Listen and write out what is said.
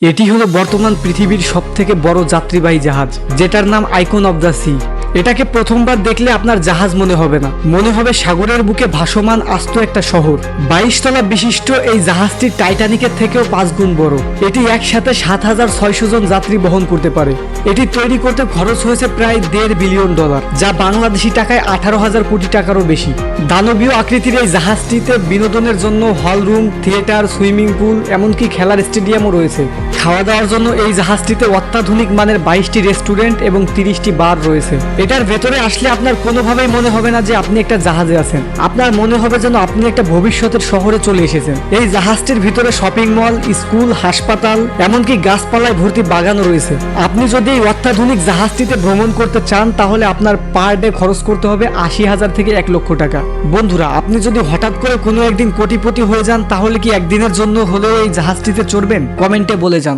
এটি হলো বর্তমান পৃথিবীর সবথেকে বড় যাত্রীবাহী জাহাজ, যেটার নাম আইকন অব দ্য সি। এটাকে প্রথমবার দেখলে আপনার জাহাজ মনে হবে না, মনে হবে সাগরের বুকে ভাসমান আস্ত একটা শহর। 22 তলা বিশিষ্ট এই জাহাজটি টাইটানিকের থেকেও 5 গুণ বড়। এটি একসাথে 7,600 জন যাত্রী বহন করতে পারে। এটি তৈরি করতে খরচ হয়েছে প্রায় $1.5 বিলিয়ন, যা বাংলাদেশি টাকায় 18,000 কোটি টাকারও বেশি। দানবীয় আকৃতির এই জাহাজটিতে বিনোদনের জন্য hall room, theatre, swimming pool, এমনকি খেলার স্টেডিয়ামও রয়েছে। খাওয়া দাওয়ার জন্য এই জাহাজটিতে অত্যাধুনিক মানের 22টি রেস্টুরেন্ট এবং 30টি বার রয়েছে। এটার ভেতরে আসলে আপনার কোনোভাবেই মনে হবে না যে আপনি একটা জাহাজে আছেন। আপনার মনে হবে যেন আপনি একটা ভবিষ্যতের শহরে চলে এসেছেন। এই জাহাজটির ভিতরে শপিং মল, স্কুল, হাসপাতাল, এমনকি গাছপালায় ভর্তি বাগানও রয়েছে। আপনি যদি এই অত্যাধুনিক জাহাজটিতে ভ্রমণ করতে চান তাহলে আপনার পার ডে খরচ করতে হবে 80,000 থেকে 1 লক্ষ টাকা। বন্ধুরা, আপনি যদি হঠাৎ করে কোনো একদিন কোটিপতি হয়ে যান তাহলে কি একদিনের জন্য হলেও এই জাহাজটিতে চড়বেন? কমেন্টে বলে যান।